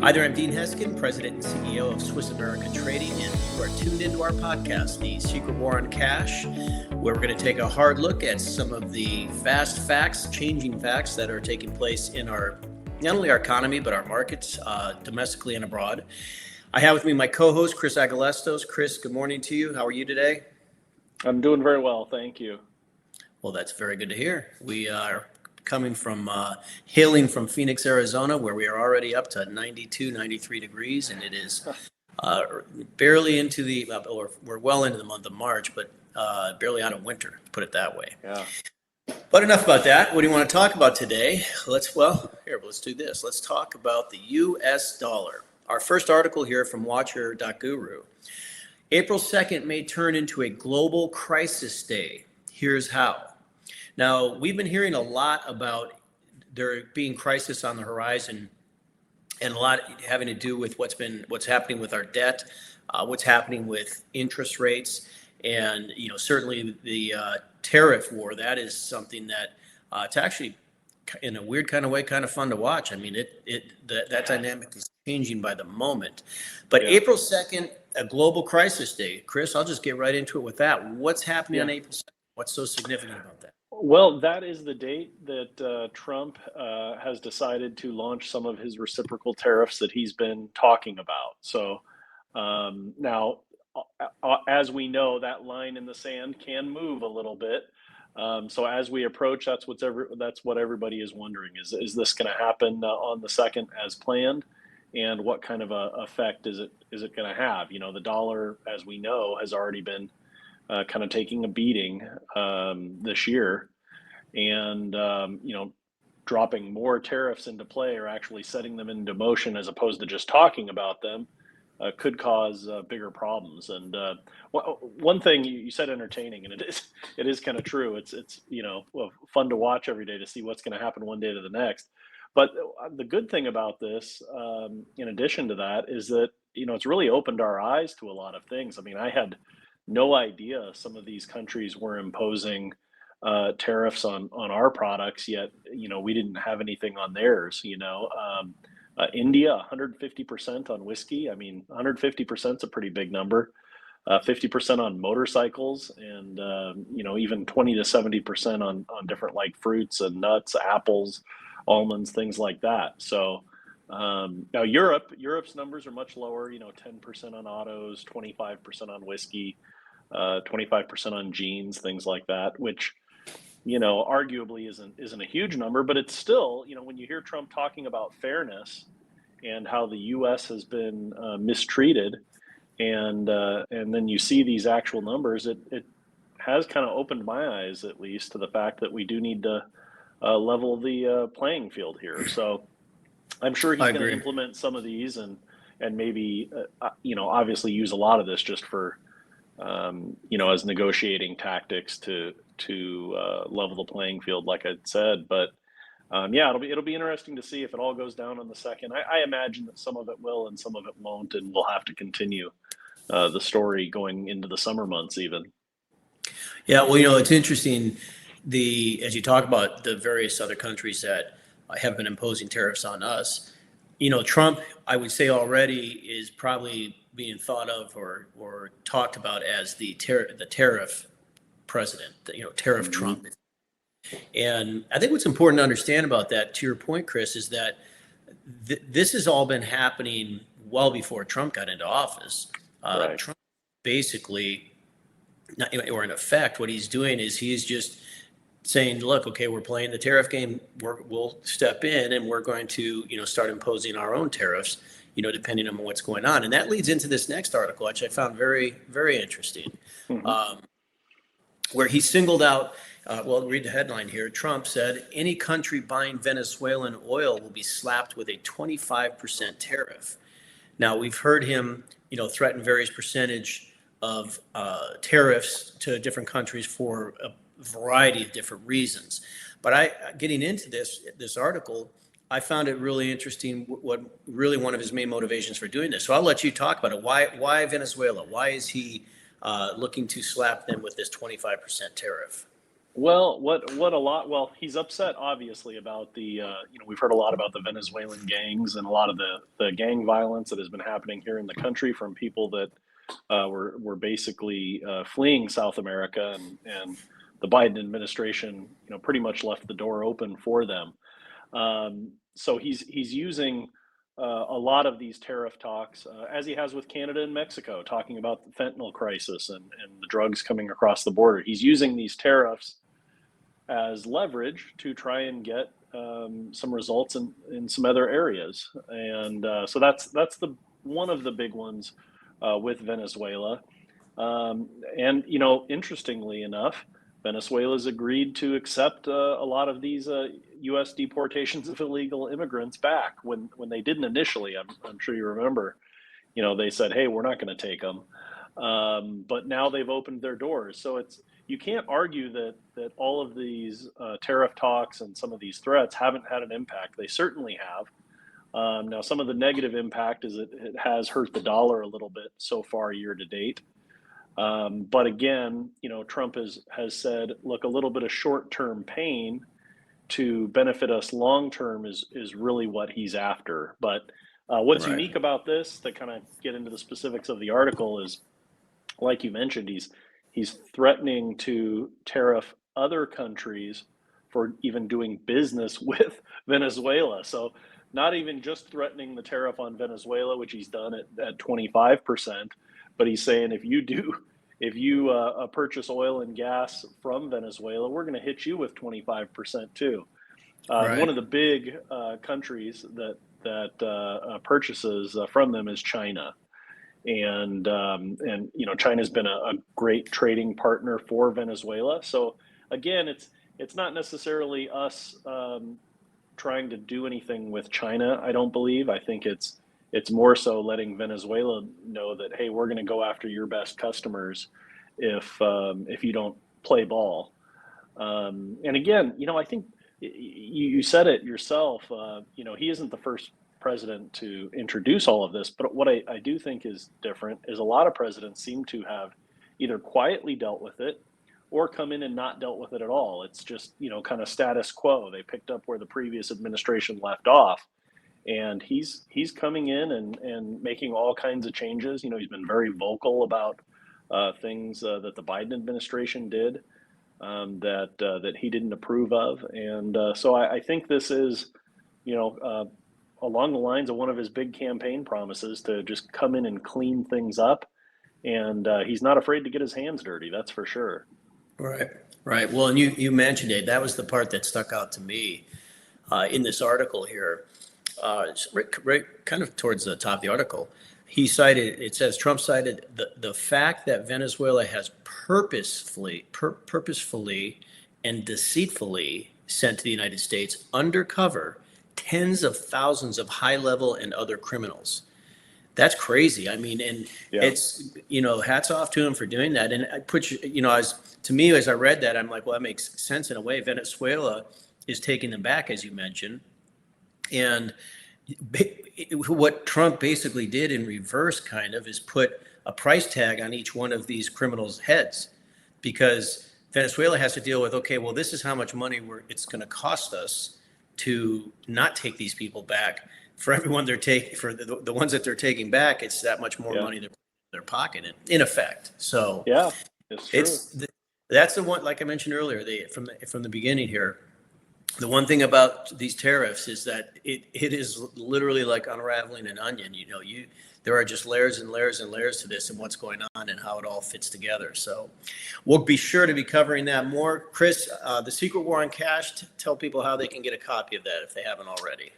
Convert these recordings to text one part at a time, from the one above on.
Hi there, I'm Dean Heskin, President and CEO of Swiss America Trading, and you are tuned into our podcast, The Secret War on Cash, where we're going to take a hard look at some of the fast facts, changing facts that are taking place in our, not only our economy, but our markets, domestically and abroad. I have with me my co-host, Chris Agelastos. Chris, good morning to you. How are you today? I'm doing very well, thank you. Well, that's very good to hear. We are hailing from Phoenix, Arizona, where we are already up to 92, 93 degrees, and it is barely into or we're well into the month of March, but barely out of winter, to put it that way. Yeah. But enough about that. What do you want to talk about today? Let's do this. Let's talk about the U.S. dollar. Our first article here from Watcher.guru. April 2nd may turn into a global crisis day. Here's how. Now, we've been hearing a lot about there being crisis on the horizon, and a lot having to do with what's happening with our debt, what's happening with interest rates, and certainly the tariff war. That is something that it's actually, in a weird kind of way, kind of fun to watch. I mean, that dynamic is changing by the moment. But yeah. April 2nd, a global crisis day. Chris, I'll just get right into it with that. What's happening on April 2nd? What's so significant about that? Well, that is the date that Trump has decided to launch some of his reciprocal tariffs that he's been talking about. So now, as we know, that line in the sand can move a little bit. So as we approach, that's what everybody is wondering: is this going to happen on the 2nd as planned, and what kind of a effect is it going to have? The dollar, as we know, has already been kind of taking a beating this year, and dropping more tariffs into play, or actually setting them into motion as opposed to just talking about them, could cause bigger problems. And one thing you said, entertaining, and it is kind of true. It's fun to watch every day to see what's going to happen one day to the next. But the good thing about this, in addition to that, is that it's really opened our eyes to a lot of things. I mean, I had no idea some of these countries were imposing tariffs on our products, yet we didn't have anything on theirs. India, 150% on whiskey. I mean, 150% is a pretty big number. 50% on motorcycles, and even 20 to 70% on different, like, fruits and nuts, apples, almonds, things like that. So now Europe's numbers are much lower. 10% on autos, 25% on whiskey, 25% on jeans, things like that, which arguably isn't a huge number, but it's still, when you hear Trump talking about fairness and how the U.S. has been mistreated, and then you see these actual numbers, it has kind of opened my eyes, at least, to the fact that we do need to level the playing field here. So I'm sure he's going to implement some of these, and maybe obviously use a lot of this just for as negotiating tactics to level the playing field, like I said. But it'll be interesting to see if it all goes down on the 2nd. I imagine that some of it will and some of it won't, and we'll have to continue the story going into the summer months even. Yeah, well, it's interesting, as you talk about the various other countries that have been imposing tariffs on us. Trump, I would say, already is probably being thought of or talked about as the tariff president, tariff Trump. And I think what's important to understand about that, to your point, Chris, is that this has all been happening well before Trump got into office. Right. Trump basically, or in effect, what he's doing is he's just saying, look, okay, we're playing the tariff game. We'll step in, and we're going to, start imposing our own tariffs, depending on what's going on. And that leads into this next article, which I found very, very interesting, where he singled out, read the headline here. Trump said, any country buying Venezuelan oil will be slapped with a 25% tariff. Now, we've heard him, threaten various percentage of tariffs to different countries for a variety of different reasons. But getting into this article, I found it really interesting what really one of his main motivations for doing this. So I'll let you talk about it. Why Venezuela? Why is he looking to slap them with this 25% tariff? Well, what a lot. Well, he's upset obviously about the. We've heard a lot about the Venezuelan gangs and a lot of the gang violence that has been happening here in the country from people that were basically fleeing South America, and the Biden administration, pretty much left the door open for them. So he's using a lot of these tariff talks, as he has with Canada and Mexico, talking about the fentanyl crisis and the drugs coming across the border. He's using these tariffs as leverage to try and get some results in some other areas, and so that's the one of the big ones with Venezuela. And interestingly enough, Venezuela's agreed to accept a lot of these U.S. deportations of illegal immigrants back when they didn't initially. I'm sure you remember. They said, "Hey, we're not going to take them," but now they've opened their doors. So you can't argue that all of these tariff talks and some of these threats haven't had an impact. They certainly have. Now, some of the negative impact is it has hurt the dollar a little bit so far year to date. But again, Trump has said, look, a little bit of short-term pain to benefit us long-term is really what he's after. But what's Right. unique about this, to kind of get into the specifics of the article, is, like you mentioned, he's threatening to tariff other countries for even doing business with Venezuela. So not even just threatening the tariff on Venezuela, which he's done at 25%, but he's saying if you purchase oil and gas from Venezuela, we're going to hit you with 25% too. And one Right. of the big countries that purchases from them is China, and China's been a great trading partner for Venezuela. So again, it's not necessarily us trying to do anything with China. I don't believe. I think it's more so letting Venezuela know that, hey, we're going to go after your best customers if you don't play ball. And again, I think you said it yourself. He isn't the first president to introduce all of this, but what I do think is different is a lot of presidents seem to have either quietly dealt with it or come in and not dealt with it at all. It's just, kind of status quo. They picked up where the previous administration left off. And he's coming in and making all kinds of changes. He's been very vocal about things that the Biden administration did, that he didn't approve of, and so I think this is, along the lines of one of his big campaign promises to just come in and clean things up, and he's not afraid to get his hands dirty. That's for sure. Right. Right. Well, and you mentioned it. That was the part that stuck out to me in this article here. It's right kind of towards the top of the article. It says Trump cited the fact that Venezuela has purposefully and deceitfully sent to the United States undercover tens of thousands of high level and other criminals. That's crazy. I mean, and Yeah. it's, hats off to him for doing that. And I put, to me, as I read that, I'm like, well, that makes sense in a way. Venezuela is taking them back, as you mentioned. And what Trump basically did in reverse kind of is put a price tag on each one of these criminals' heads, because Venezuela has to deal with, okay, well, this is how much money it's going to cost us to not take these people back. For everyone for the ones that they're taking back, it's that much more Yeah. money they're pocketing, in effect. So Yeah, it's true. That's the one, like I mentioned earlier, from the beginning here. The one thing about these tariffs is that it is literally like unraveling an onion. There are just layers and layers and layers to this and what's going on and how it all fits together. So we'll be sure to be covering that more. Chris, The Secret War on Cash, tell people how they can get a copy of that if they haven't already.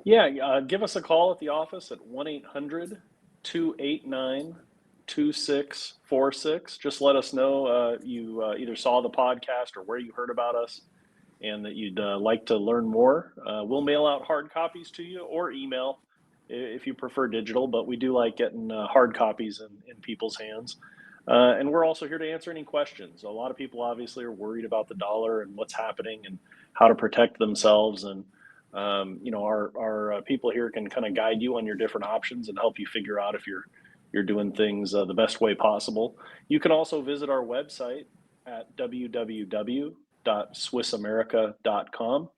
Yeah, give us a call at the office at 1-800-289-2646. Just let us know you either saw the podcast or where you heard about us, and that you'd like to learn more. We'll mail out hard copies to you, or email if you prefer digital, but we do like getting hard copies in people's hands. And we're also here to answer any questions. A lot of people obviously are worried about the dollar and what's happening and how to protect themselves. And our people here can kind of guide you on your different options and help you figure out if you're doing things the best way possible. You can also visit our website at www tariff.swissamerica.com.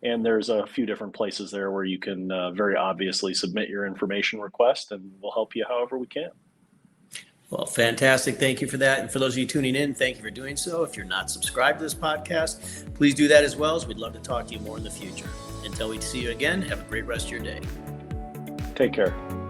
And there's a few different places there where you can very obviously submit your information request, and we'll help you however we can. Well, fantastic. Thank you for that. And for those of you tuning in, thank you for doing so. If you're not subscribed to this podcast, please do that as well, as we'd love to talk to you more in the future. Until we see you again, have a great rest of your day. Take care.